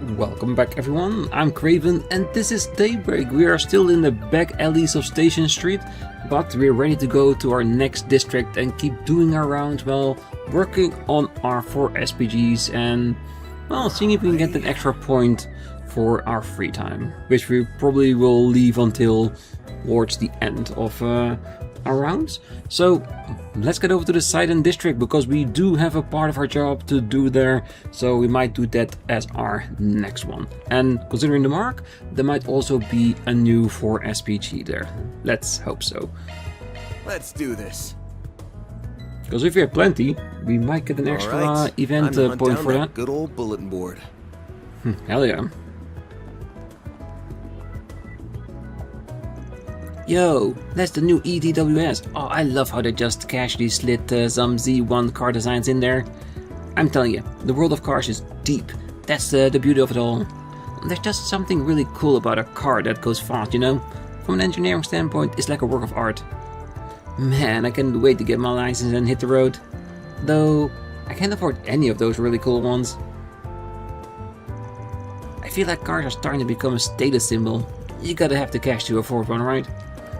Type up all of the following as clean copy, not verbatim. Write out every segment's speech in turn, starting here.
Welcome back everyone, I'm Craven and this is Daybreak. We are still in the back alleys of Station Street, but we're ready to go to our next district and keep doing our rounds while working on our 4 SPGs and, well, seeing if we can get an extra point for our free time, which we probably will leave until towards the end of our rounds. So let's get over to the Sidon district because we do have a part of our job to do there, so we might do that as our next one. And considering the mark, there might also be a new 4 SPG there. Let's hope so. Let's do this. Because if we have plenty, we might get an extra event point for that. Good old bulletin board. Hell yeah. Yo, that's the new ETWS. Oh, I love how they just casually slid some Z1 car designs in there. I'm telling you, the world of cars is deep. That's the beauty of it all. There's just something really cool about a car that goes fast, you know? From an engineering standpoint, it's like a work of art. Man, I can't wait to get my license and hit the road. Though, I can't afford any of those really cool ones. I feel like cars are starting to become a status symbol. You gotta have the cash to afford one, right?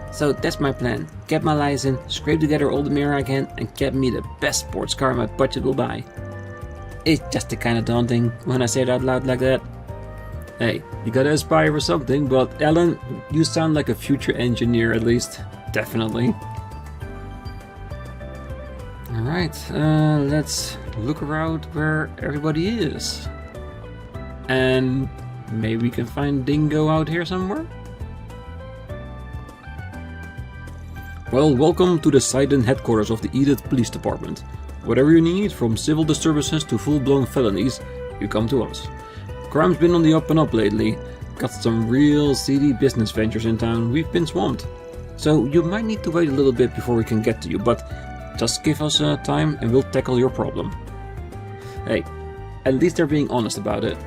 So that's my plan. Get my license, scrape together all the mirror I can, and get me the best sports car my budget will buy. It's just kinda daunting when I say it out loud like that. Hey, you gotta aspire for something, but Alan, you sound like a future engineer at least. Definitely. Alright, let's look around where everybody is. And maybe we can find Dingo out here somewhere? Well, welcome to the Sidon headquarters of the Edith Police Department. Whatever you need, from civil disturbances to full-blown felonies, you come to us. Crime's been on the up and up lately. Got some real seedy business ventures in town, we've been swamped. So you might need to wait a little bit before we can get to you, but just give us time and we'll tackle your problem. Hey, at least they're being honest about it.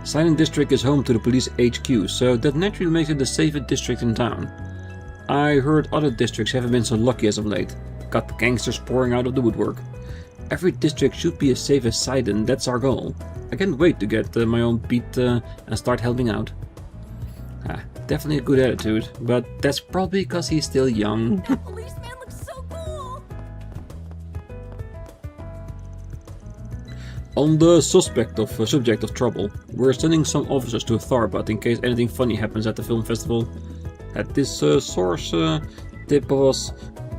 Sidon District is home to the police HQ, so that naturally makes it the safest district in town. I heard other districts haven't been so lucky as of late. Got gangsters pouring out of the woodwork. Every district should be as safe as Sidon, that's our goal. I can't wait to get my own beat and start helping out. Definitely a good attitude, but that's probably because he's still young. That policeman looks so cool! On the subject of trouble, we're sending some officers to Tharbad in case anything funny happens at the film festival. Had this source tip us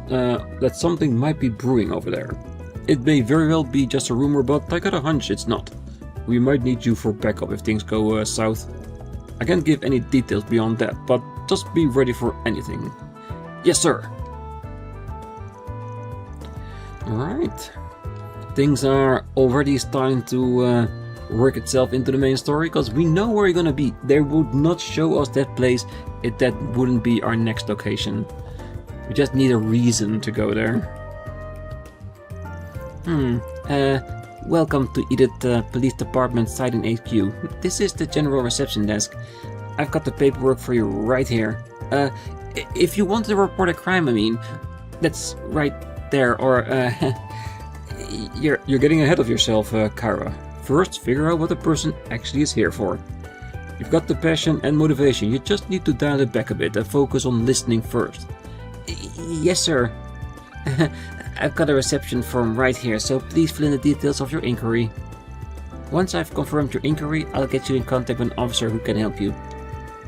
that something might be brewing over there. It may very well be just a rumor, but I got a hunch it's not. We might need you for backup if things go south. I can't give any details beyond that, but just be ready for anything. Yes, sir. Alright. Things are already starting to work itself into the main story, because we know where we're gonna be. They would not show us that place if that wouldn't be our next location. We just need a reason to go there. Welcome to Edith Police Department Sidon HQ. This is the general reception desk. I've got the paperwork for you right here. If you want to report a crime, I mean, that's right there, or you're getting ahead of yourself, Kara. First, figure out what the person actually is here for. You've got the passion and motivation, you just need to dial it back a bit and focus on listening first. Yes, sir. I've got a reception form right here, so please fill in the details of your inquiry. Once I've confirmed your inquiry, I'll get you in contact with an officer who can help you.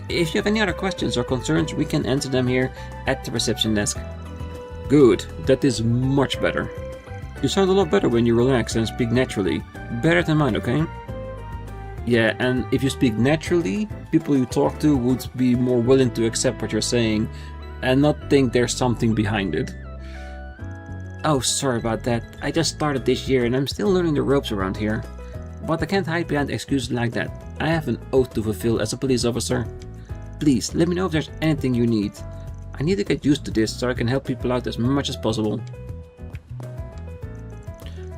If you have any other questions or concerns, we can answer them here at the reception desk. Good, that is much better. You sound a lot better when you relax and speak naturally. Better than mine, okay? Yeah, and if you speak naturally, people you talk to would be more willing to accept what you're saying and not think there's something behind it. Oh, sorry about that. I just started this year and I'm still learning the ropes around here. But I can't hide behind excuses like that. I have an oath to fulfill as a police officer. Please, let me know if there's anything you need. I need to get used to this so I can help people out as much as possible.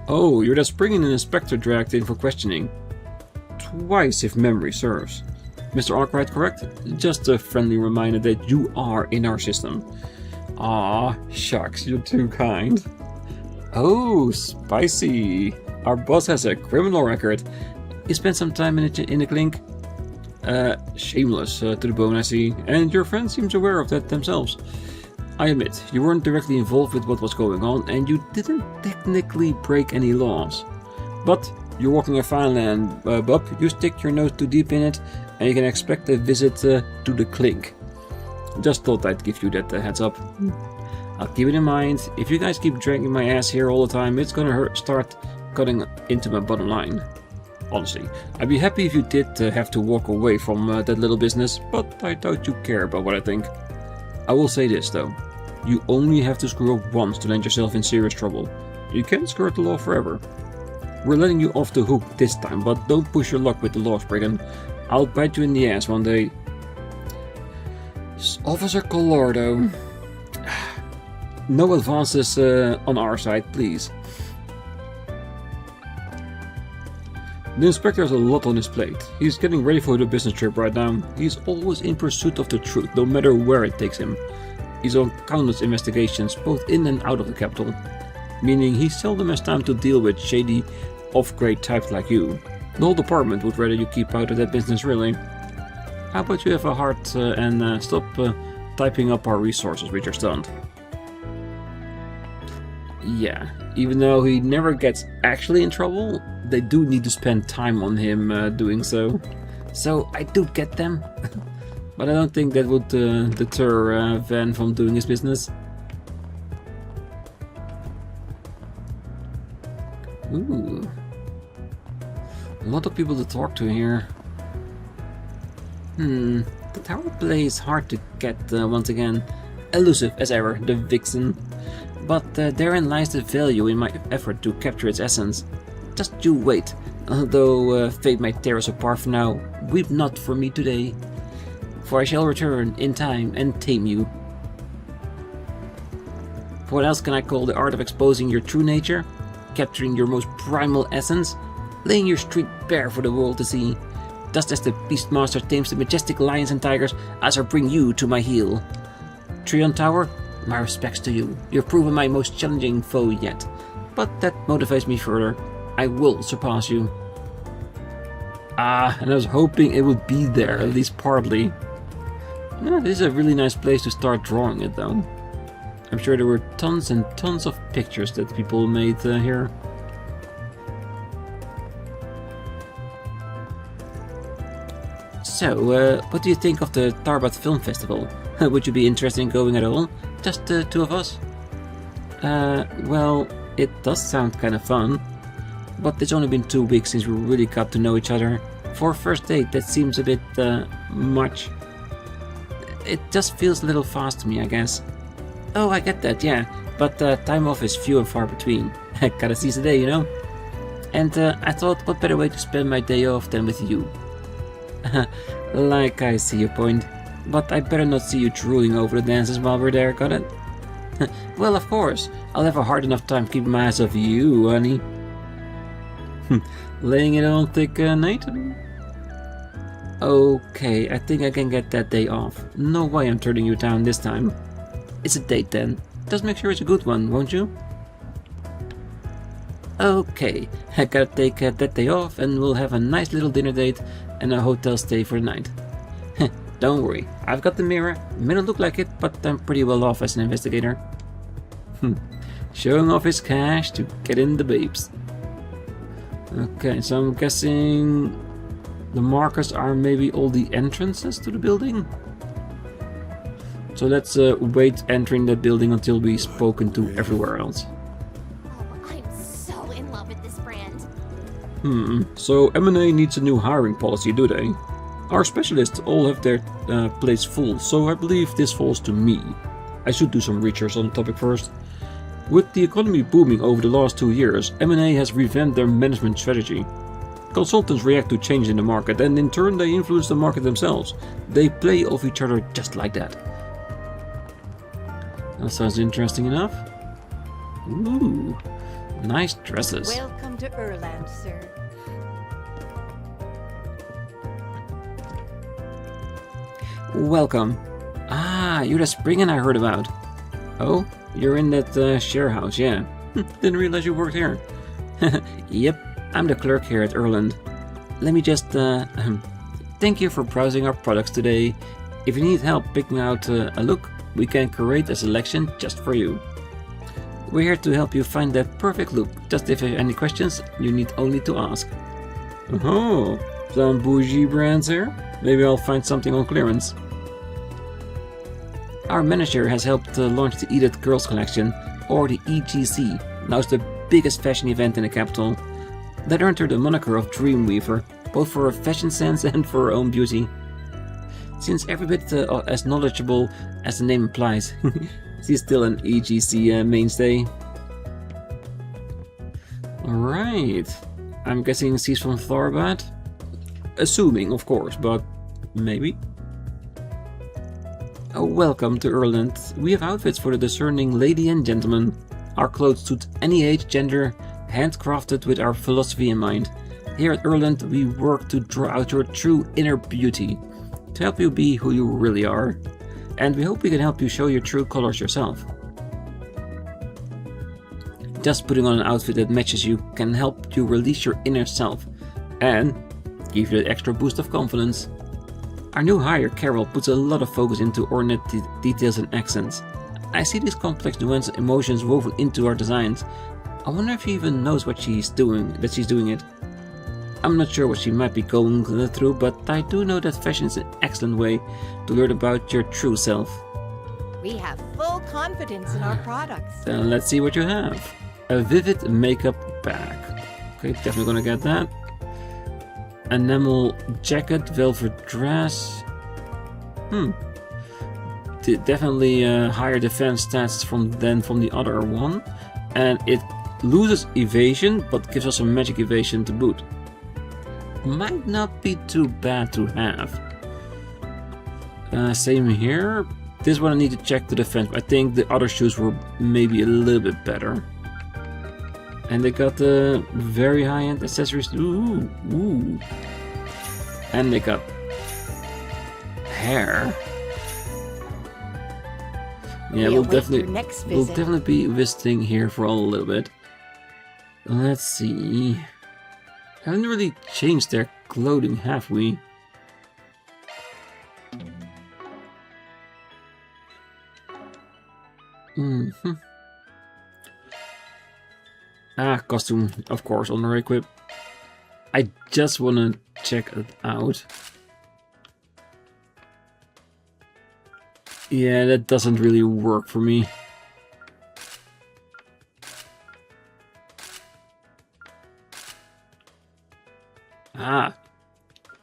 Oh, you're the spriggan an inspector dragged in for questioning. Twice if memory serves. Mr. ARKRIDE, correct? Just a friendly reminder that you are in our system. Aw, shucks, you're too kind. Oh, spicy. Our boss has a criminal record. You spent some time in the clink? Shameless to the bone, I see. And your friends seem aware of that themselves. I admit, you weren't directly involved with what was going on, and you didn't technically break any laws. But you're walking a fine line, bub. You stick your nose too deep in it, and you can expect a visit to the clink. Just thought I'd give you that heads up. I'll keep it in mind. If you guys keep dragging my ass here all the time, it's gonna start cutting into my bottom line. Honestly, I'd be happy if you did have to walk away from that little business, but I doubt you care about what I think. I will say this though, you only have to screw up once to land yourself in serious trouble. You can't skirt the law forever. We're letting you off the hook this time, but don't push your luck with the law, spriggan. I'll bite you in the ass one day. Officer Colorado. No advances on our side, please. The inspector has a lot on his plate. He's getting ready for the business trip right now. He's always in pursuit of the truth, no matter where it takes him. He's on countless investigations, both in and out of the capital, meaning he seldom has time to deal with shady, off-grade types like you. The whole department would rather you keep out of that business, really. How about you have a heart and stop typing up our resources with your stunt? Yeah, even though he never gets actually in trouble, they do need to spend time on him doing so. So I do get them, but I don't think that would deter Van from doing his business. Ooh, a lot of people to talk to here. The tower play is hard to get once again. Elusive as ever, the vixen. But therein lies the value in my effort to capture its essence. Just you wait. Although fate might tear us apart for now, weep not for me today. For I shall return in time and tame you. What else can I call the art of exposing your true nature? Capturing your most primal essence? Laying your street bare for the world to see. Just as the Beastmaster tames the majestic lions and tigers, I shall bring you to my heel. Trion Tower? My respects to you. You've proven my most challenging foe yet. But that motivates me further. I will surpass you. And I was hoping it would be there, at least partly. No, this is a really nice place to start drawing it though. I'm sure there were tons and tons of pictures that people made here. So, what do you think of the Tarbat Film Festival? Would you be interested in going at all? Just the two of us? Well, it does sound kind of fun. But it's only been 2 weeks since we really got to know each other. For a first date, that seems a bit, much. It just feels a little fast to me, I guess. Oh, I get that, yeah. But time off is few and far between. Gotta seize the day, you know? And I thought, what better way to spend my day off than with you? Like, I see your point. But I better not see you drooling over the dances while we're there, got it? Well, of course. I'll have a hard enough time keeping my eyes off you, honey. Laying it on thick, Nate? Okay, I think I can get that day off. No way I'm turning you down this time. It's a date then. Just make sure it's a good one, won't you? Okay, I gotta take that day off and we'll have a nice little dinner date and a hotel stay for the night. Don't worry, I've got the mirror. May not look like it, but I'm pretty well off as an investigator. Showing off his cash to get in the babes. Okay, so I'm guessing the markers are maybe all the entrances to the building? So let's wait entering the building until we've spoken to everywhere else. Oh, I'm so in love with this brand. So M&A needs a new hiring policy, do they? Our specialists all have their plates full, so I believe this falls to me. I should do some research on the topic first. With the economy booming over the last 2 years, M&A has revamped their management strategy. Consultants react to change in the market, and in turn they influence the market themselves. They play off each other just like that. That sounds interesting enough. Ooh, nice dresses. Welcome to Erland, sir. Welcome. Ah, you're the spriggan I heard about. Oh, you're in that share house, yeah. Didn't realize you worked here. Yep, I'm the clerk here at Erland. let me just thank you for browsing our products today. If you need help picking out a look, we can curate a selection just for you. We're here to help you find that perfect look. Just if you have any questions, you need only to ask. Oh, some bougie brands here? Maybe I'll find something on clearance. Our manager has helped launch the Edith Girls Collection, or the EGC. Now it's the biggest fashion event in the capital. That earned her the moniker of Dreamweaver, both for her fashion sense and for her own beauty. Since every bit as knowledgeable as the name implies, she's still an EGC mainstay. Alright, I'm guessing she's from Thorbat? Assuming, of course, but maybe. Oh, welcome to Erland. We have outfits for the discerning lady and gentleman. Our clothes suit any age, gender, handcrafted with our philosophy in mind. Here at Erland, we work to draw out your true inner beauty, to help you be who you really are. And we hope we can help you show your true colors yourself. Just putting on an outfit that matches you can help you release your inner self and give you that extra boost of confidence. Our new hire, Carol, puts a lot of focus into ornate details and accents. I see these complex nuanced emotions woven into our designs. I wonder if she even knows what she's doing it. I'm not sure what she might be going through, but I do know that fashion is an excellent way to learn about your true self. We have full confidence in our products. Then let's see what you have. A vivid makeup bag. Okay, definitely gonna get that. Enamel jacket, velvet dress. Definitely higher defense stats than from the other one. And it loses evasion, but gives us a magic evasion to boot. Might not be too bad to have. Same here. This one I need to check the defense. I think the other shoes were maybe a little bit better. And they got the very high-end accessories. Ooh, ooh. And they got hair. Yeah, we'll definitely be visiting here for a little bit. Let's see. Haven't really changed their clothing, have we? Costume, of course, on our equip. I just want to check it out. Yeah, that doesn't really work for me.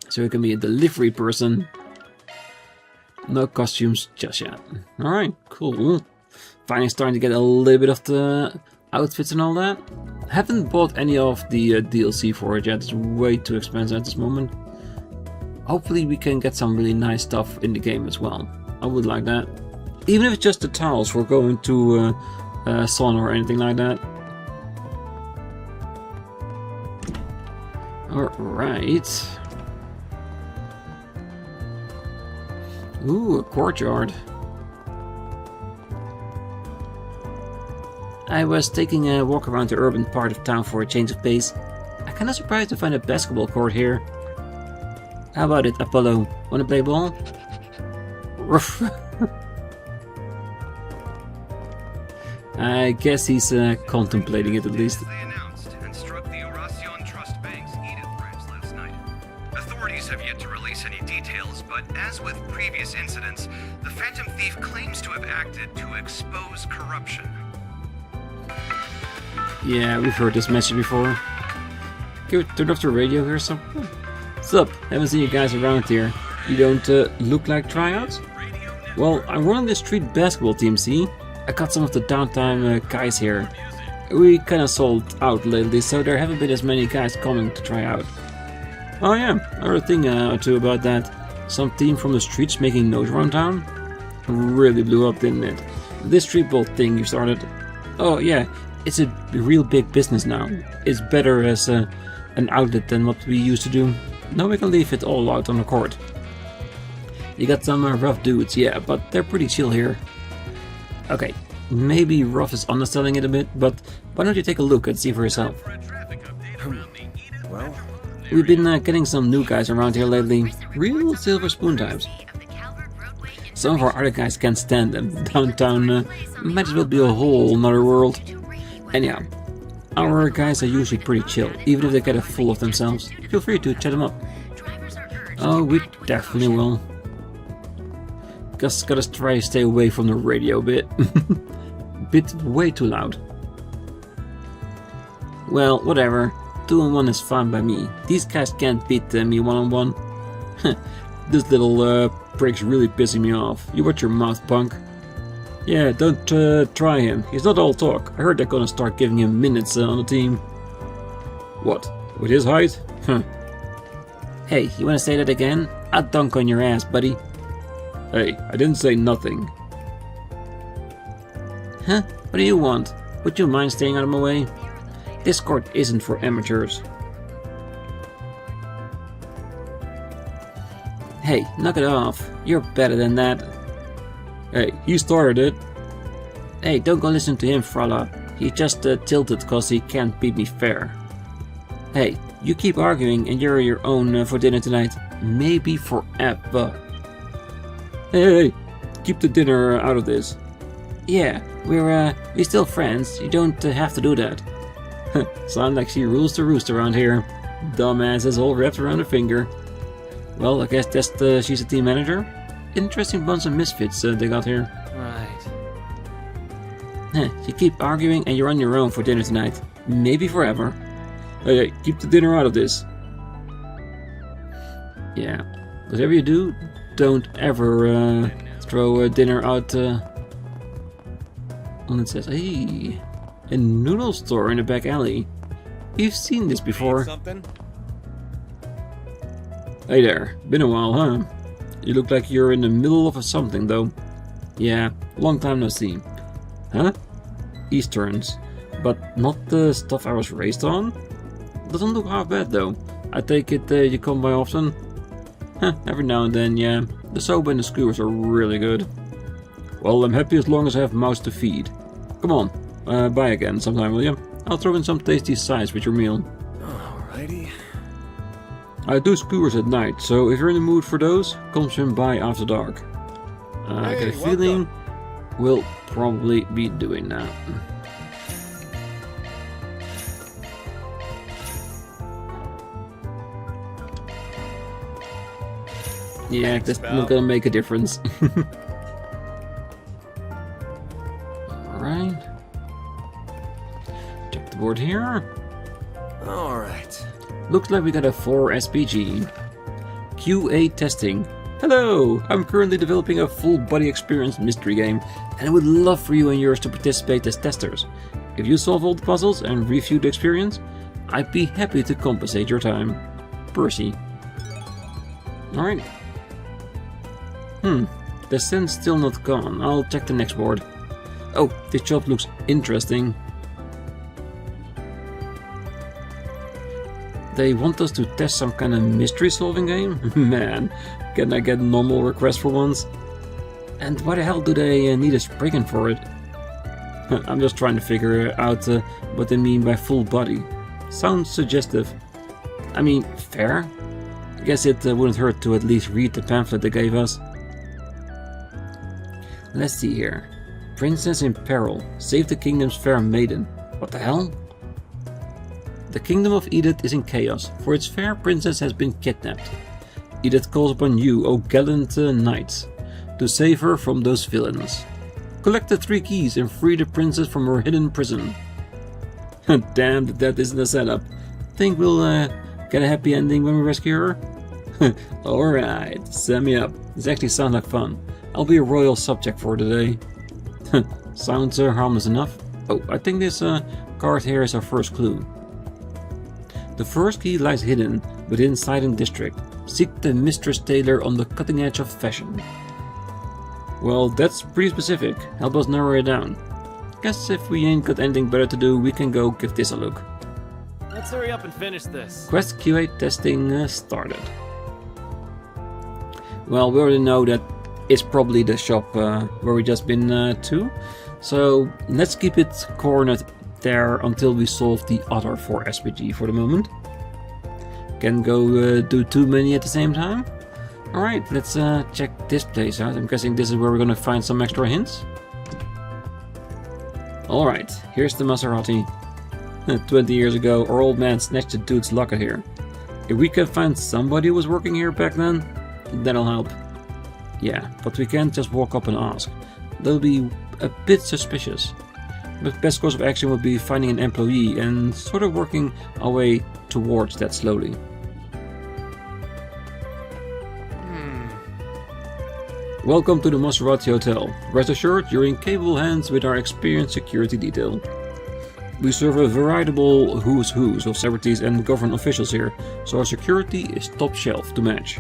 So it can be a delivery person. No costumes just yet. Alright, cool. Finally starting to get a little bit of the outfits and all that. Haven't bought any of the DLC for it yet. It's way too expensive at this moment. Hopefully we can get some really nice stuff in the game as well. I would like that. Even if it's just the towels for going to sauna or anything like that. Alright. Ooh, a courtyard. I was taking a walk around the urban part of town for a change of pace. I'm kinda surprised to find a basketball court here. How about it, Apollo? Wanna play ball? I guess he's contemplating it at least. They announced and struck the Oracion Trust Bank's Edith branch last night. Authorities have yet to release any details, but as with previous incidents, the Phantom Thief claims to have acted to expose corruption. Yeah, we've heard this message before. Okay, turn off the radio here, so. What's up? Haven't seen you guys around here. You don't look like tryouts? Well, I'm running the street basketball team, see? I got some of the downtime guys here. We kinda sold out lately, so there haven't been as many guys coming to try out. Oh yeah, I heard a thing or two about that. Some team from the streets making noise around town. Really blew up, didn't it? This street ball thing you started. Oh yeah, it's a real big business now. It's better as an outlet than what we used to do. Now we can leave it all out on the court. You got some rough dudes, yeah, but they're pretty chill here. Okay, maybe rough is underselling it a bit, but why don't you take a look and see for yourself? Well, We've been getting some new guys around here lately. Real silver spoon types. Some of our other guys can't stand them. Downtown might as well be a whole another world. Anyhow, our guys are usually pretty chill, even if they get a fool of themselves. Feel free to chat them up. Oh, we definitely will. Just gotta try to stay away from the radio a bit. Bit way too loud. Well, whatever. 2-on-1 is fine by me. These guys can't beat me 1-on-1. This little prick's really pissing me off. You watch your mouth, punk. Yeah, don't try him. He's not all talk. I heard they're gonna start giving him minutes on the team. What? With his height? Huh. Hey, you wanna say that again? I'll dunk on your ass, buddy. Hey, I didn't say nothing. Huh? What do you want? Would you mind staying out of my way? This court isn't for amateurs. Hey, knock it off. You're better than that. Hey, he started it. Hey, don't go listen to him, Frala. He just tilted cause he can't beat me fair. Hey, you keep arguing and you're your own for dinner tonight. Maybe forever. Hey, keep the dinner out of this. Yeah, we're still friends. You don't have to do that. Sound like she rules the roost around here. Dumbass is all wrapped around her finger. Well, I guess that's she's a team manager. Interesting bunch of misfits they got here. Right. You keep arguing and you're on your own for dinner tonight. Maybe forever. Hey, keep the dinner out of this. Yeah. Whatever you do, don't ever throw dinner out. And it says, hey, a noodle store in the back alley. You've seen this before. Hey there, been a while, huh? You look like you're in the middle of something, though. Yeah, long time no see. Huh? Easterns. But not the stuff I was raised on? Doesn't look half bad, though. I take it you come by often? Huh, every now and then, yeah. The soba and the skewers are really good. Well, I'm happy as long as I have mouths to feed. Come on, buy again sometime, will you? I'll throw in some tasty sides with your meal. Alrighty. I do skewers at night, so if you're in the mood for those, come swim by after dark. I get a feeling we'll probably be doing that. Yeah, that's not gonna make a difference. Alright. Check the board here. Alright. Looks like we got a 4 SPG. QA testing. Hello! I'm currently developing a full body experience mystery game, and I would love for you and yours to participate as testers. If you solve all the puzzles and review the experience, I'd be happy to compensate your time. Percy. Alright. The scent's still not gone. I'll check the next board. Oh, this job looks interesting. They want us to test some kind of mystery solving game? Man, can I get normal requests for once? And why the hell do they need a spriggan for it? I'm just trying to figure out what they mean by full body. Sounds suggestive. I mean, fair. I guess it wouldn't hurt to at least read the pamphlet they gave us. Let's see here. Princess in peril. Save the kingdom's fair maiden. What the hell? The kingdom of Edith is in chaos, for its fair princess has been kidnapped. Edith calls upon you, O gallant knights, to save her from those villains. Collect the 3 keys and free the princess from her hidden prison. Damn, that isn't a setup. Think we'll get a happy ending when we rescue her? Alright, set me up. This actually sounds like fun. I'll be a royal subject for today. Sounds harmless enough. Oh, I think this card here is our first clue. The first key lies hidden within Sidon District. Seek the Mistress Tailor on the cutting edge of fashion. Well, that's pretty specific. Help us narrow it down. Guess if we ain't got anything better to do, we can go give this a look. Let's hurry up and finish this. Quest QA testing started. Well, we already know that it's probably the shop where we just been to. So let's keep it cornered there until we solve the other 4 SPG for the moment. Can't go do too many at the same time. Alright, let's check this place out. I'm guessing this is where we're gonna find some extra hints. Alright, here's the Maserati. 20 years ago, our old man snatched the dude's locket here. If we can find somebody who was working here back then, that'll help. Yeah, but we can't just walk up and ask. That'll be a bit suspicious. But best course of action would be finding an employee and sort of working our way towards that slowly. Welcome to the Maserati Hotel. Rest assured, you're in capable hands with our experienced security detail. We serve a veritable who's who's of celebrities and government officials here, so our security is top shelf to match.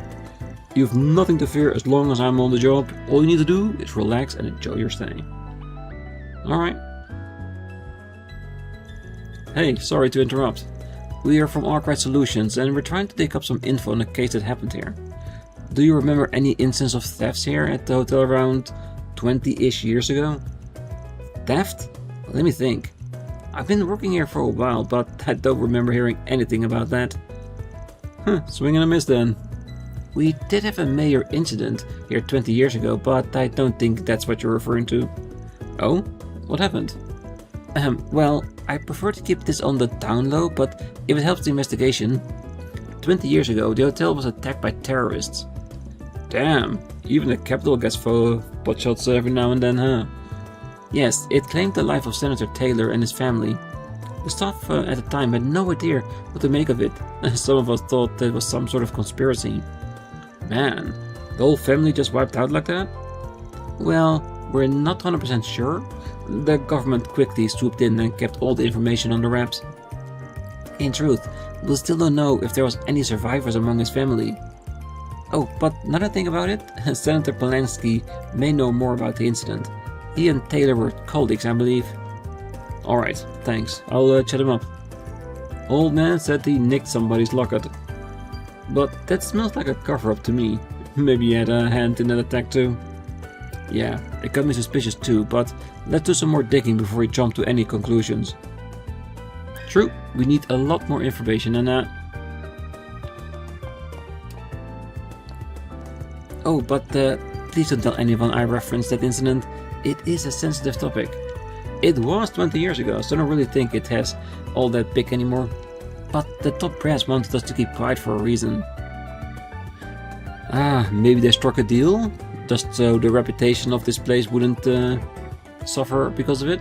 You've nothing to fear as long as I'm on the job. All you need to do is relax and enjoy your stay. Alright. Hey, sorry to interrupt. We are from ARKRIDE Solutions and we're trying to dig up some info on a case that happened here. Do you remember any instance of thefts here at the hotel around 20-ish years ago? Theft? Let me think. I've been working here for a while, but I don't remember hearing anything about that. Swing and a miss then. We did have a major incident here 20 years ago, but I don't think that's what you're referring to. Oh? What happened? Well, I prefer to keep this on the down low, but if it helps the investigation. 20 years ago, the hotel was attacked by terrorists. Damn, even the capital gets pot shots every now and then, huh? Yes, it claimed the life of Senator Taylor and his family. The staff at the time had no idea what to make of it. Some of us thought it was some sort of conspiracy. Man, the whole family just wiped out like that? Well, we're not 100% sure. The government quickly swooped in and kept all the information under wraps. In truth, we still don't know if there was any survivors among his family. Oh, but another thing about it, Senator Polanski may know more about the incident. He and Taylor were colleagues, I believe. Alright, thanks. I'll chat him up. Old man said he nicked somebody's locket. But that smells like a cover-up to me. Maybe he had a hand in that attack too. Yeah, it got me suspicious too, but let's do some more digging before we jump to any conclusions. True, we need a lot more information than that. Oh, but please don't tell anyone I referenced that incident. It is a sensitive topic. It was 20 years ago, so I don't really think it has all that big anymore. But the top brass wanted us to keep quiet for a reason. Maybe they struck a deal? Just so the reputation of this place wouldn't suffer because of it?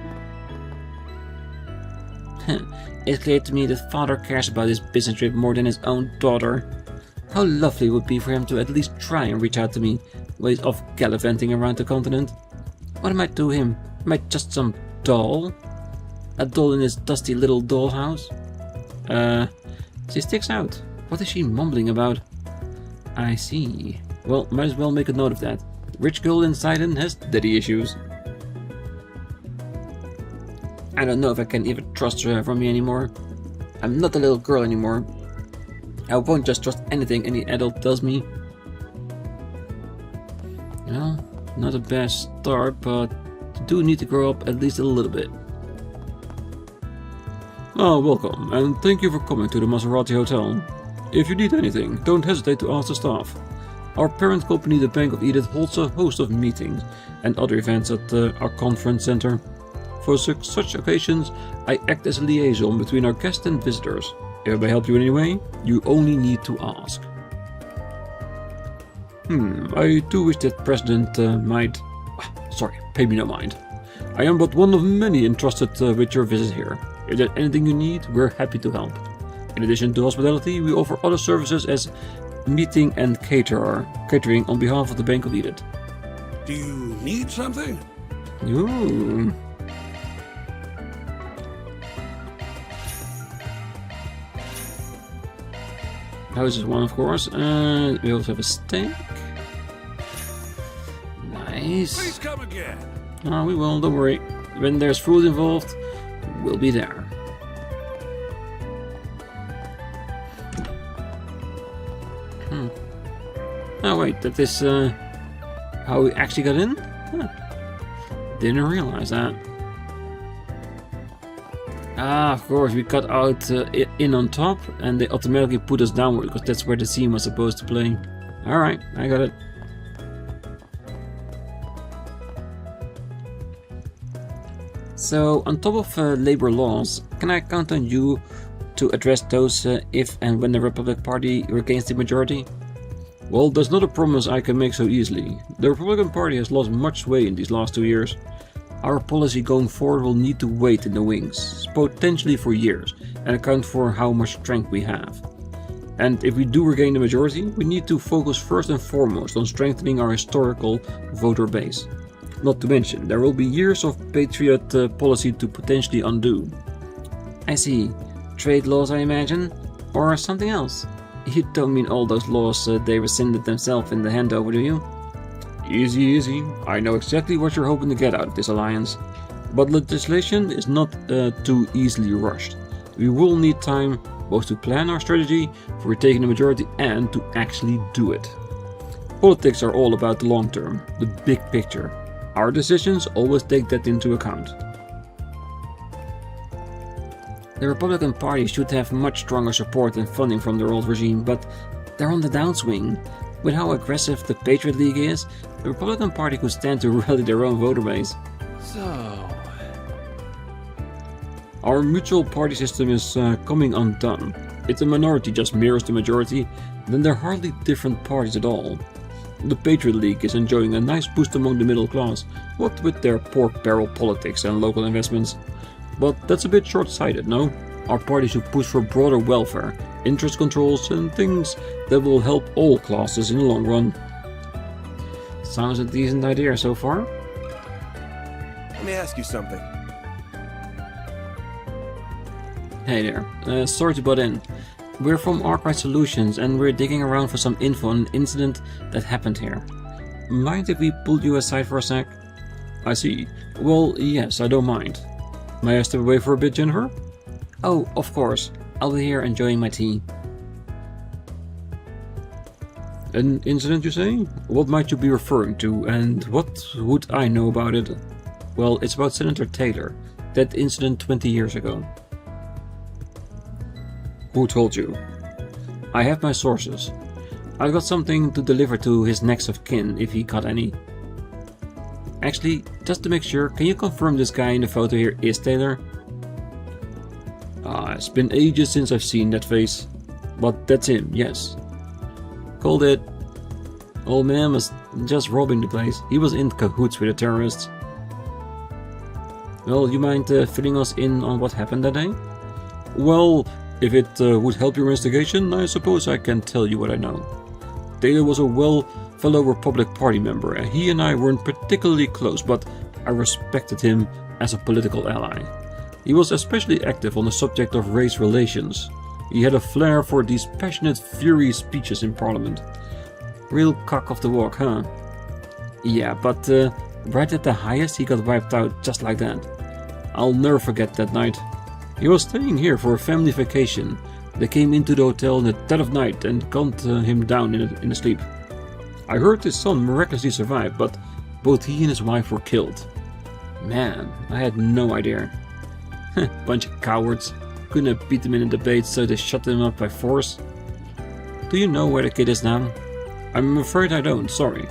It's clear to me that father cares about his business trip more than his own daughter. How lovely it would be for him to at least try and reach out to me while he's off gallivanting around the continent. What am I to him? Am I just some doll? A doll in his dusty little dollhouse? She sticks out. What is she mumbling about? I see. Well, might as well make a note of that. Rich girl inside him has daddy issues. I don't know if I can even trust her from me anymore. I'm not a little girl anymore. I won't just trust anything any adult tells me. Well, not a bad start, but you do need to grow up at least a little bit. Welcome, and thank you for coming to the Maserati Hotel. If you need anything, don't hesitate to ask the staff. Our parent company, the Bank of Edith, holds a host of meetings and other events at our conference center. For such occasions, I act as a liaison between our guests and visitors. If I may help you in any way, you only need to ask. I do wish that President might... pay me no mind. I am but one of many entrusted with your visit here. If there's anything you need, we're happy to help. In addition to hospitality, we offer other services as meeting and catering on behalf of the Bank of Edith. Do you need something? Ooh. House is one, of course. We also have a steak. Nice. Please come again. Oh, we will, don't worry. When there's food involved, we'll be there. Oh wait, that is how we actually got in? Huh. Didn't realize that. Ah, of course, we cut out in on top and they automatically put us downward because that's where the scene was supposed to play. Alright, I got it. So, on top of labor laws, can I count on you to address those if and when the Republic Party regains the majority? Well, that's not a promise I can make so easily. The Republican Party has lost much sway in these last 2 years. Our policy going forward will need to wait in the wings, potentially for years, and account for how much strength we have. And if we do regain the majority, we need to focus first and foremost on strengthening our historical voter base. Not to mention, there will be years of patriot policy to potentially undo. I see. Trade laws, I imagine? Or something else? You don't mean all those laws they rescinded themselves in the handover, do you? Easy, easy. I know exactly what you're hoping to get out of this alliance. But legislation is not too easily rushed. We will need time both to plan our strategy for taking the majority and to actually do it. Politics are all about the long term, the big picture. Our decisions always take that into account. The Republican Party should have much stronger support and funding from their old regime, but they're on the downswing. With how aggressive the Patriot League is, the Republican Party could stand to rally their own voter base. So... Our mutual party system is coming undone. If the minority just mirrors the majority, then they're hardly different parties at all. The Patriot League is enjoying a nice boost among the middle class, what with their pork barrel politics and local investments. But that's a bit short-sighted, no? Our party should push for broader welfare, interest controls and things that will help all classes in the long run. Sounds a decent idea so far. Let me ask you something. Hey there, sorry to butt in. We're from ARKRIDE Solutions and we're digging around for some info on an incident that happened here. Mind if we pull you aside for a sec? I see. Well, yes, I don't mind. May I step away for a bit, Jennifer? Oh, of course. I'll be here enjoying my tea. An incident, you say? What might you be referring to, and what would I know about it? Well, it's about Senator Taylor. That incident 20 years ago. Who told you? I have my sources. I've got something to deliver to his next of kin, if he got any. Actually, just to make sure, can you confirm this guy in the photo here is Taylor? It's been ages since I've seen that face. But that's him, yes. Called it. Old man was just robbing the place. He was in cahoots with the terrorists. Well, you mind filling us in on what happened that day? Well, if it would help your investigation, I suppose I can tell you what I know. Taylor was a fellow Republic Party member, and he and I weren't particularly close, but I respected him as a political ally. He was especially active on the subject of race relations. He had a flair for these passionate, fiery speeches in Parliament. Real cock of the walk, huh? Yeah, but right at the highest he got wiped out just like that. I'll never forget that night. He was staying here for a family vacation. They came into the hotel in the dead of night and gunned him down in a sleep. I heard his son miraculously survived, but both he and his wife were killed. Man, I had no idea. Bunch of cowards. Couldn't have beat them in a debate, so they shut them up by force. Do you know where the kid is now? I'm afraid I don't, sorry.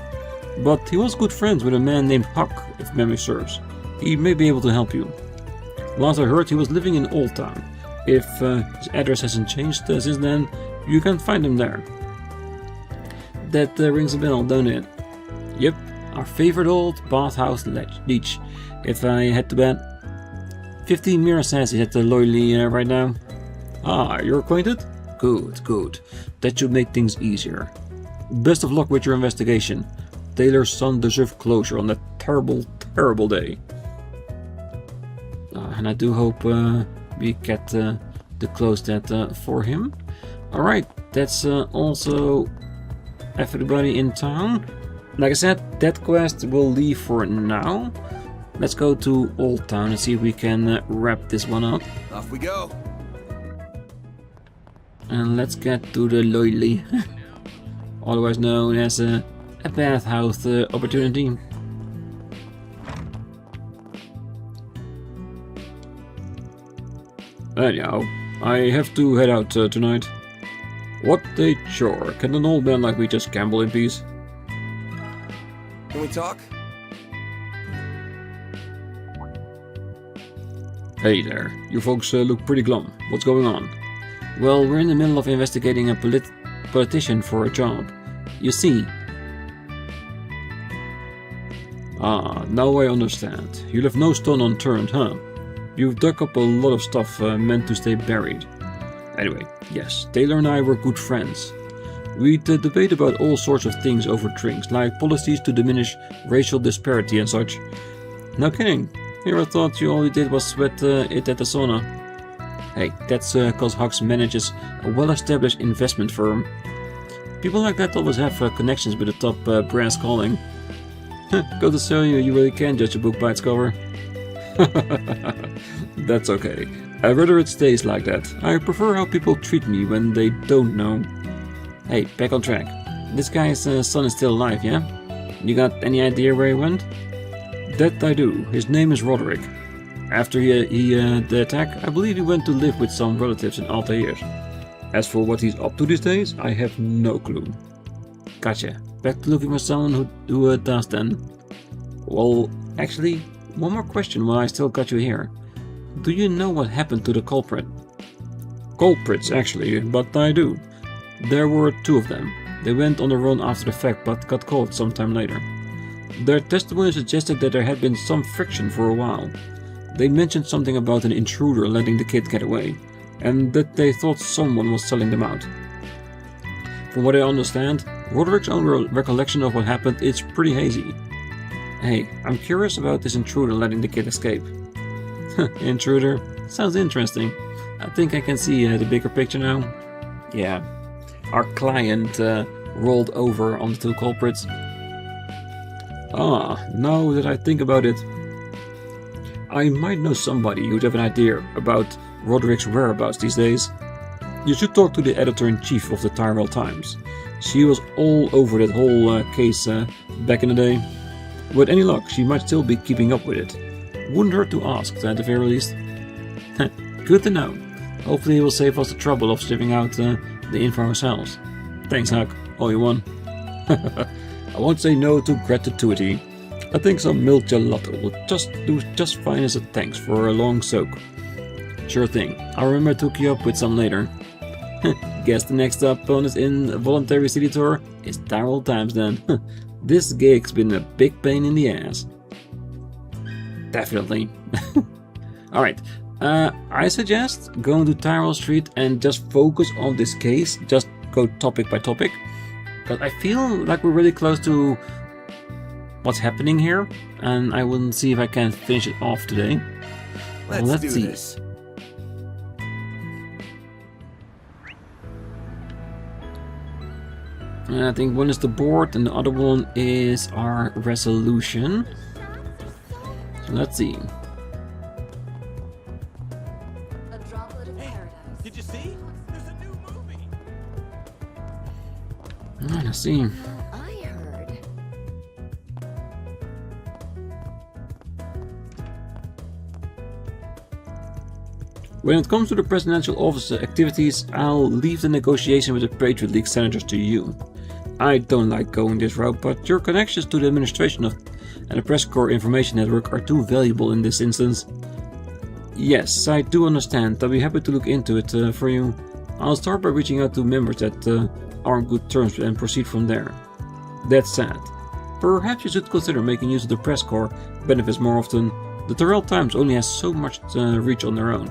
But he was good friends with a man named Huck, if memory serves. He may be able to help you. Last I heard, he was living in Old Town. If his address hasn't changed since then, you can find him there. That rings a bell, don't it? Yep, our favorite old bathhouse leech, if I had to bet. 15 Mira says he's at the Loyally right now. Ah, you're acquainted? Good, good. That should make things easier. Best of luck with your investigation. Taylor's son deserved closure on that terrible, terrible day. And I do hope we get to close that for him. Alright, that's also everybody in town. Like I said, that quest will leave for now. Let's go to Old Town and see if we can wrap this one up. Off we go. And let's get to the Loyally, otherwise known as a bathhouse opportunity. Anyhow, I have to head out tonight. What a chore. Can an old man like me just gamble in peace? Can we talk? Hey there, you folks look pretty glum. What's going on? Well, we're in the middle of investigating a politician for a job. You see... Ah, now I understand. You left no stone unturned, huh? You've dug up a lot of stuff meant to stay buried. Anyway, yes, Taylor and I were good friends. We'd debate about all sorts of things over drinks, like policies to diminish racial disparity and such. No kidding. Here I thought all you did was sweat it at the sauna. Hey, that's cause Hux manages a well-established investment firm. People like that always have connections with the top brass calling. Go to show you really can judge a book by its cover. That's okay. I'd rather it stays like that. I prefer how people treat me when they don't know. Hey, back on track. This guy's son is still alive, yeah? You got any idea where he went? That I do. His name is Roderick. After the attack, I believe he went to live with some relatives in Altair. As for what he's up to these days, I have no clue. Gotcha. Back to looking for someone who does then. Well, actually, one more question while I still got you here. Do you know what happened to the culprit? Culprits, actually, but I do. There were two of them. They went on the run after the fact, but got caught sometime later. Their testimony suggested that there had been some friction for a while. They mentioned something about an intruder letting the kid get away, and that they thought someone was selling them out. From what I understand, Roderick's own recollection of what happened is pretty hazy. Hey, I'm curious about this intruder letting the kid escape. Intruder? Sounds interesting. I think I can see the bigger picture now. Yeah, our client rolled over on the two culprits. Ah, now that I think about it, I might know somebody who'd have an idea about Roderick's whereabouts these days. You should talk to the editor-in-chief of the Tyrell Times. She was all over that whole case back in the day. With any luck, she might still be keeping up with it. Wouldn't hurt to ask, at the very least. Good to know. Hopefully it will save us the trouble of stripping out the info ourselves. Thanks, Huck. All you won. I won't say no to gratuity. I think some milk gelato will do just fine as a thanks for a long soak. Sure thing. I'll remember to hook you up with some later. Guess the next up bonus in a voluntary city tour is Tyrell Times then. This gig's been a big pain in the ass. Definitely. Alright, I suggest going to Tyrell Street and just focus on this case. Just go topic by topic. Because I feel like we're really close to what's happening here. And I will see if I can finish it off today. Let's do this. I think one is the board and the other one is our resolution. So let's see. Did you see? There's a new movie. Let's see. I heard. When it comes to the presidential office activities, I'll leave the negotiation with the Patriot League senators to you. I don't like going this route, but your connections to the administration of and the press corps information network are too valuable in this instance. Yes, I do understand. I'll be happy to look into it for you. I'll start by reaching out to members that are on good terms and proceed from there. That said, perhaps you should consider making use of the press corps benefits more often. The Tyrell Times only has so much reach on their own.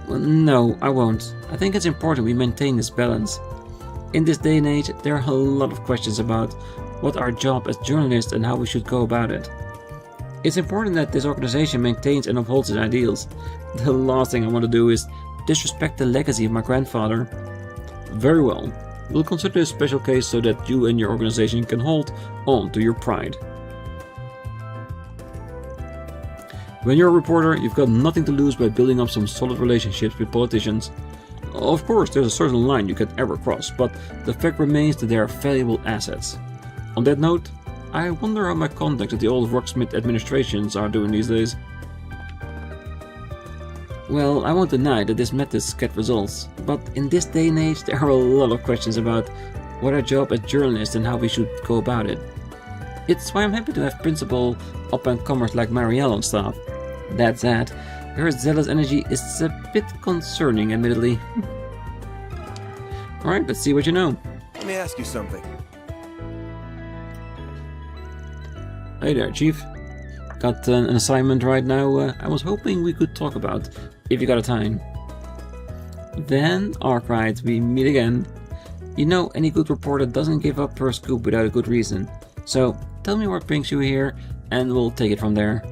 Well, no, I won't. I think it's important we maintain this balance. In this day and age, there are a lot of questions about what our job as journalists and how we should go about it. It's important that this organization maintains and upholds its ideals. The last thing I want to do is disrespect the legacy of my grandfather. Very well. We'll consider this special case so that you and your organization can hold on to your pride. When you're a reporter, you've got nothing to lose by building up some solid relationships with politicians. Of course, there's a certain line you can ever cross, but the fact remains that they are valuable assets. On that note, I wonder how my contacts at the old Rocksmith administrations are doing these days. Well, I won't deny that this methods get results, but in this day and age there are a lot of questions about what our job as journalists and how we should go about it. It's why I'm happy to have principal up-and-comers like Marielle on staff. That said, her zealous energy is a bit concerning, admittedly. Alright, let's see what you know. Let me ask you something. Hey there, Chief. Got an assignment right now I was hoping we could talk about, if you got a time. Then, ARKRIDE, we meet again. You know, any good reporter doesn't give up her scoop without a good reason. So, tell me what brings you here, and we'll take it from there.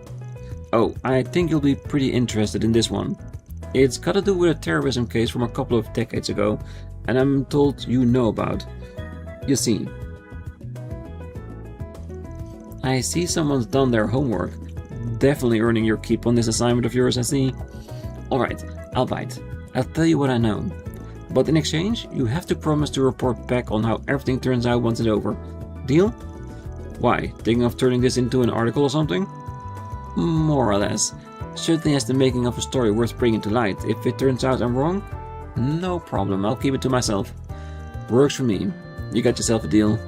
Oh, I think you'll be pretty interested in this one. It's got to do with a terrorism case from a couple of decades ago, and I'm told you know about. You see, I see someone's done their homework. Definitely earning your keep on this assignment of yours, I see. Alright, I'll bite. I'll tell you what I know. But in exchange, you have to promise to report back on how everything turns out once it's over. Deal? Why, thinking of turning this into an article or something? More or less. Certainly has the making of a story worth bringing to light. If it turns out I'm wrong, no problem, I'll keep it to myself. Works for me. You got yourself a deal.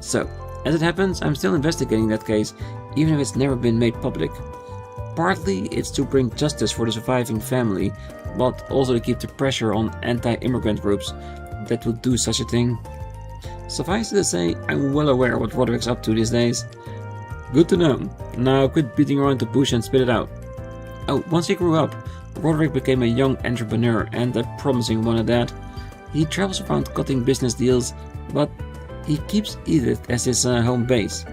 So, as it happens, I'm still investigating that case, even if it's never been made public. Partly it's to bring justice for the surviving family, but also to keep the pressure on anti-immigrant groups that would do such a thing. Suffice it to say, I'm well aware what Roderick's up to these days. Good to know. Now quit beating around the bush and spit it out. Oh, once he grew up, Roderick became a young entrepreneur, and a promising one at that. He travels around cutting business deals, but he keeps Edith as his home base.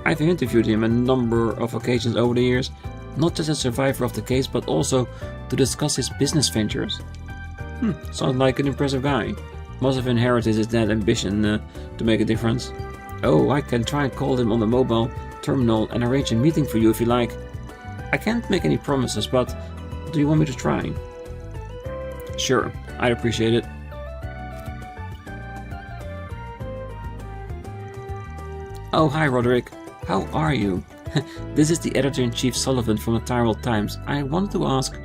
I've interviewed him a number of occasions over the years, not just as a survivor of the case, but also to discuss his business ventures. Sounds like an impressive guy. Must have inherited his dad's ambition to make a difference. Oh, I can try and call him on the mobile terminal and arrange a meeting for you if you like. I can't make any promises, but do you want me to try? Sure, I'd appreciate it. Oh, hi Roderick. How are you? This is the Editor-in-Chief Sullivan from the Tyrell Times. I wanted to ask...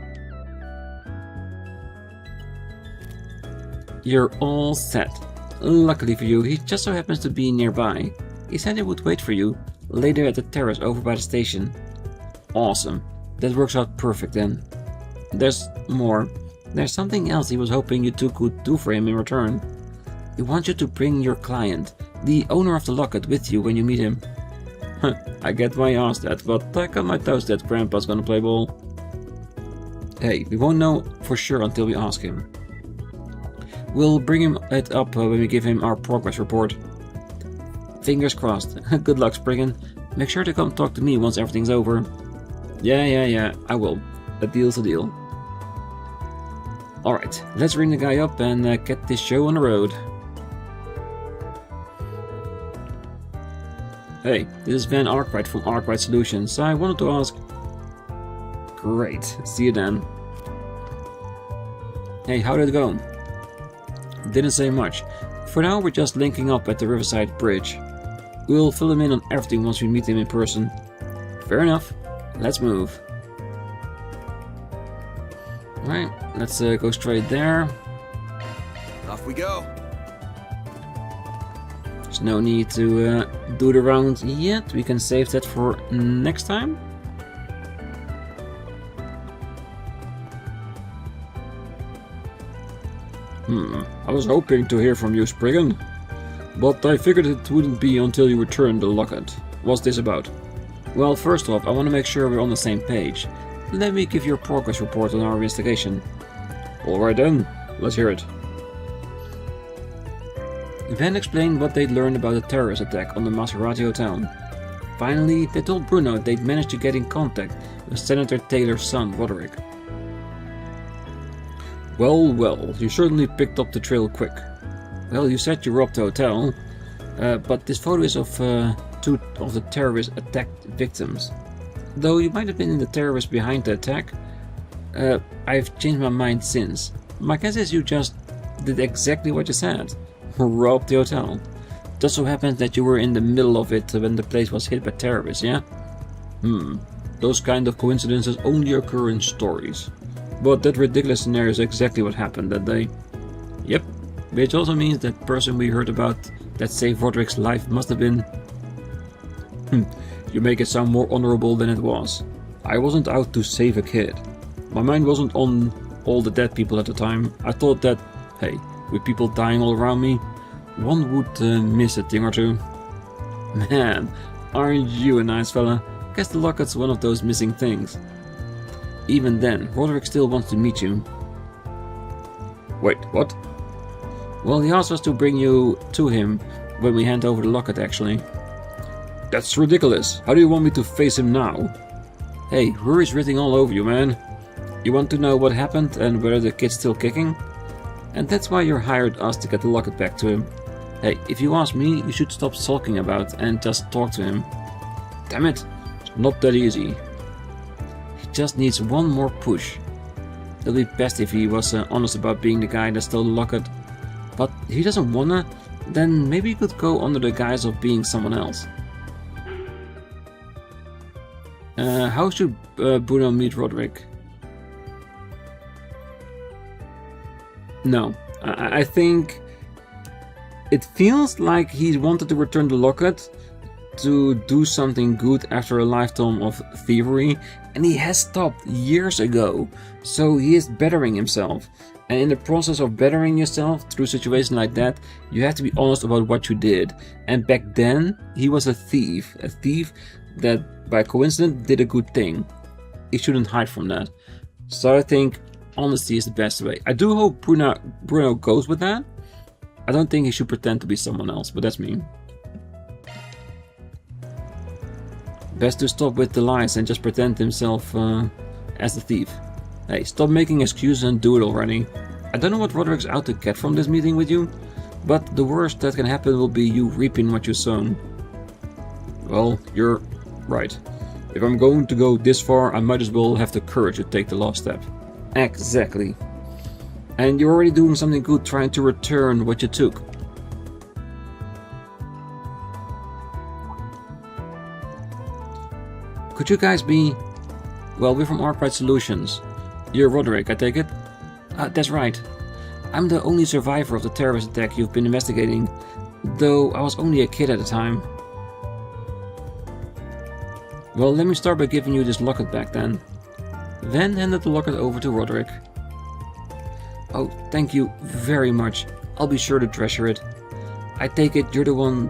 You're all set. Luckily for you, he just so happens to be nearby. He said he would wait for you, later at the terrace over by the station. Awesome. That works out perfect then. There's more. There's something else he was hoping you two could do for him in return. He wants you to bring your client, the owner of the locket, with you when you meet him. I get why you asked that, but I got my toast that Grandpa's gonna play ball. Hey, we won't know for sure until we ask him. We'll bring him it up when we give him our progress report. Fingers crossed. Good luck, Spriggan. Make sure to come talk to me once everything's over. Yeah, I will. A deal's a deal. Alright, let's ring the guy up and get this show on the road. Hey, this is Van ARKRIDE from ARKRIDE Solutions. I wanted to ask... Great, see you then. Hey, how did it go? Didn't say much. For now, we're just linking up at the Riverside Bridge. We'll fill him in on everything once we meet him in person. Fair enough. Let's move. Alright, let's go straight there. Off we go. There's no need to do the round yet. We can save that for next time. I was hoping to hear from you, Spriggan, but I figured it wouldn't be until you returned the locket. What's this about? Well, first off, I want to make sure we're on the same page. Let me give you a progress report on our investigation. Alright then, let's hear it. Van explained what they'd learned about the terrorist attack on the Maserati Hotel. Finally, they told Bruno they'd managed to get in contact with Senator Taylor's son, Roderick. Well, you certainly picked up the trail quick. Well, you said you robbed the hotel, but this photo is of two of the terrorist attack victims. Though you might have been the terrorist behind the attack, I've changed my mind since. My guess is you just did exactly what you said. Robbed the hotel. Just so happens that you were in the middle of it when the place was hit by terrorists, yeah? Those kind of coincidences only occur in stories. But that ridiculous scenario is exactly what happened that day. Yep, which also means that person we heard about that saved Roderick's life must have been... You make it sound more honorable than it was. I wasn't out to save a kid. My mind wasn't on all the dead people at the time. I thought that, hey, with people dying all around me, one would miss a thing or two. Man, aren't you a nice fella? Guess the locket's one of those missing things. Even then, Roderick still wants to meet you. Wait, what? Well, he asked us to bring you to him when we hand over the locket, actually. That's ridiculous. How do you want me to face him now? Hey, worry's written all over you, man. You want to know what happened and whether the kid's still kicking? And that's why you hired us to get the locket back to him. Hey, if you ask me, you should stop sulking about and just talk to him. Damn it, it's not that easy. He just needs one more push. It'll be best if he was honest about being the guy that stole the locket. But if he doesn't wanna, then maybe he could go under the guise of being someone else. How should Bruno meet Roderick? No, I think it feels like he wanted to return the locket to do something good after a lifetime of thievery, and he has stopped years ago, so he is bettering himself. And in the process of bettering yourself through a situation like that, you have to be honest about what you did. And back then, he was a thief that by coincidence did a good thing. He shouldn't hide from that. So I think honesty is the best way. I do hope Bruno goes with that. I don't think he should pretend to be someone else, but that's me. Best to stop with the lies and just pretend himself as the thief. Hey, stop making excuses and do it already. I don't know what Roderick's out to get from this meeting with you, but the worst that can happen will be you reaping what you sown. Well, you're right. If I'm going to go this far, I might as well have the courage to take the last step. Exactly. And you're already doing something good trying to return what you took. Could you guys be... Well, we're from ARKRIDE Solutions. You're Roderick, I take it? That's right. I'm the only survivor of the terrorist attack you've been investigating, though I was only a kid at the time. Well, let me start by giving you this locket back then. Then handed the locket over to Roderick. Oh, thank you very much. I'll be sure to treasure it. I take it you're the one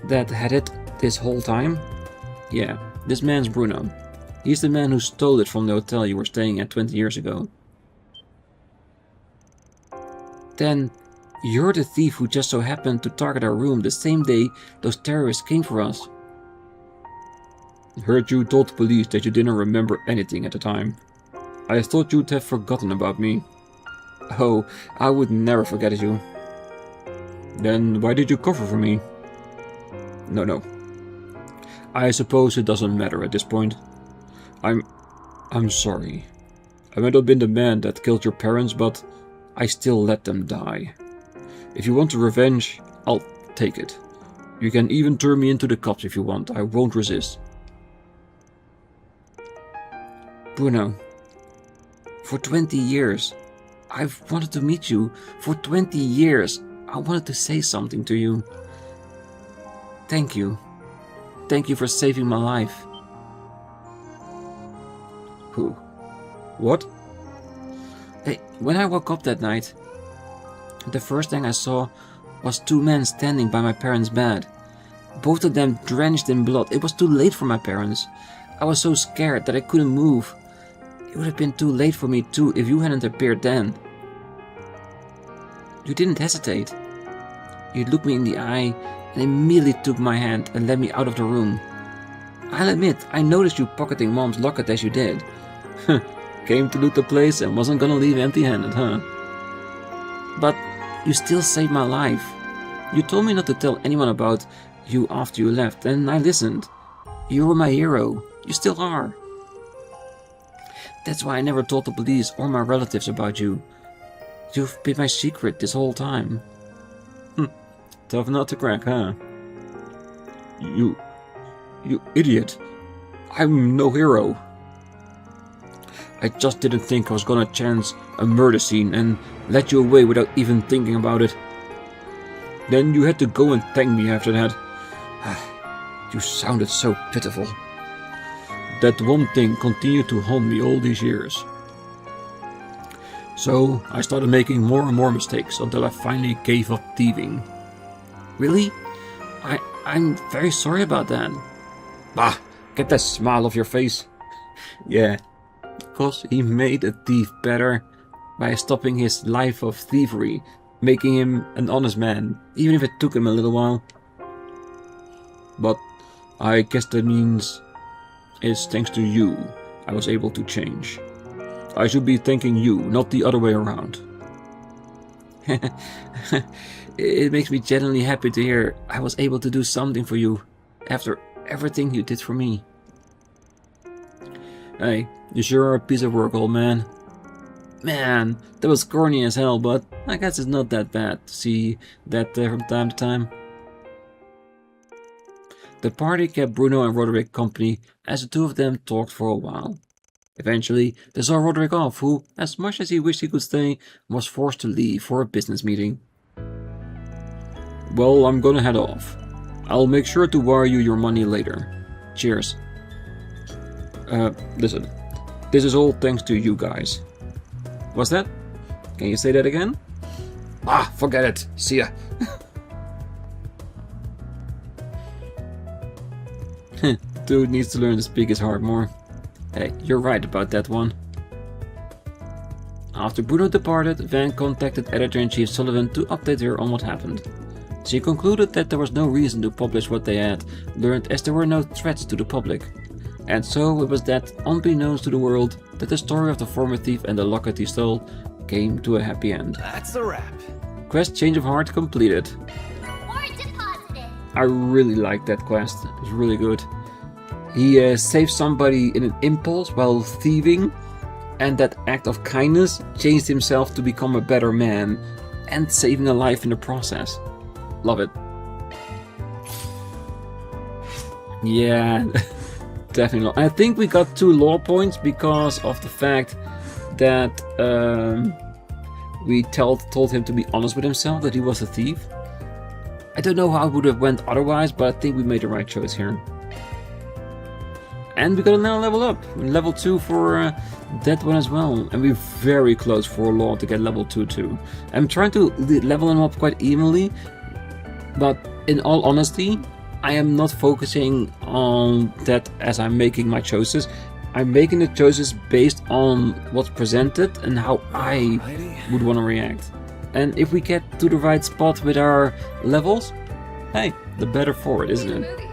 that had it this whole time? Yeah, this man's Bruno. He's the man who stole it from the hotel you were staying at 20 years ago. Then, you're the thief who just so happened to target our room the same day those terrorists came for us. Heard you told the police that you didn't remember anything at the time. I thought you'd have forgotten about me. Oh, I would never forget you. Then why did you cover for me? No. I suppose it doesn't matter at this point. I'm sorry. I might have been the man that killed your parents, but I still let them die. If you want revenge, I'll take it. You can even turn me into the cops if you want. I won't resist. Bruno, for 20 years, I've wanted to meet you. For 20 years, I wanted to say something to you. Thank you. Thank you for saving my life. Who? What? Hey, when I woke up that night, the first thing I saw was two men standing by my parents' bed. Both of them drenched in blood. It was too late for my parents. I was so scared that I couldn't move. It would have been too late for me too if you hadn't appeared then. You didn't hesitate. You looked me in the eye and immediately took my hand and led me out of the room. I'll admit, I noticed you pocketing Mom's locket as you did. Came to loot the place and wasn't gonna leave empty-handed, huh? But you still saved my life. You told me not to tell anyone about you after you left, and I listened. You were my hero. You still are. That's why I never told the police or my relatives about you. You've been my secret this whole time. Tough nut to crack, huh? You idiot. I'm no hero. I just didn't think I was gonna chance a murder scene and let you away without even thinking about it. Then you had to go and thank me after that. You sounded so pitiful. That one thing continued to haunt me all these years. So I started making more and more mistakes until I finally gave up thieving. Really? I'm very sorry about that. Bah, get that smile off your face. Yeah, because he made a thief better by stopping his life of thievery, making him an honest man, even if it took him a little while. But I guess that means it's thanks to you I was able to change. I should be thanking you, not the other way around. It makes me genuinely happy to hear I was able to do something for you after everything you did for me. Hey, you sure are a piece of work, old man. Man, that was corny as hell, but I guess it's not that bad to see that from time to time. The party kept Bruno and Roderick company as the two of them talked for a while. Eventually, they saw Roderick off, who, as much as he wished he could stay, was forced to leave for a business meeting. Well, I'm gonna head off. I'll make sure to wire you your money later. Cheers. Listen. This is all thanks to you guys. What's that? Can you say that again? Ah, forget it. See ya. Dude needs to learn to speak his heart more. Hey, you're right about that one. After Bruno departed, Van contacted Editor-in-Chief Sullivan to update her on what happened. She concluded that there was no reason to publish what they had learned, as there were no threats to the public. And so it was that, unbeknownst to the world, that the story of the former thief and the locket he stole came to a happy end. That's a wrap. Quest Change of Heart completed. Or deposited. I really liked that quest. It was really good. He saved somebody in an impulse while thieving, and that act of kindness changed himself to become a better man, and saving a life in the process. Love it. Yeah, definitely. I think we got 2 lore points because of the fact that we told him to be honest with himself, that he was a thief. I don't know how it would have went otherwise, but I think we made the right choice here. And we got another level up, level 2 for that one as well. And we're very close for Law to get level 2 too. I'm trying to level them up quite evenly, but in all honesty, I am not focusing on that as I'm making my choices. I'm making the choices based on what's presented and how I would want to react. And if we get to the right spot with our levels, hey, the better for it, isn't it?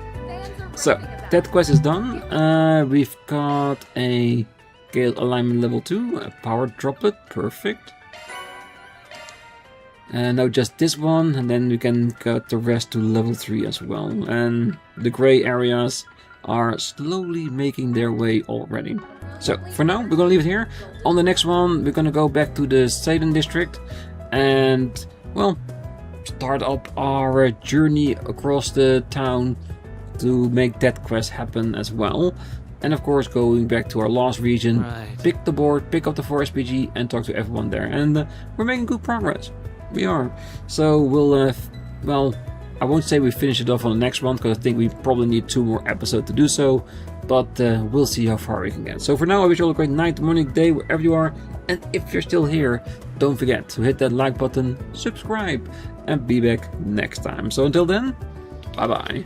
So, that quest is done. We've got a Gale Alignment level 2, a Power Droplet, perfect. And now just this one, and then we can get the rest to level 3 as well. And the grey areas are slowly making their way already. So, for now, we're gonna leave it here. On the next one, we're gonna go back to the Satan District and, well, start up our journey across the town to make that quest happen as well. And of course, going back to our last region, pick the board, pick up the 4SPG and talk to everyone there. And we're making good progress. We are. So we'll, well, I won't say we finish it off on the next one, because I think we probably need 2 more episodes to do so. But we'll see how far we can get. So for now, I wish you all a great night, morning, day, wherever you are. And if you're still here, don't forget to hit that like button, subscribe, and be back next time. So until then, bye bye.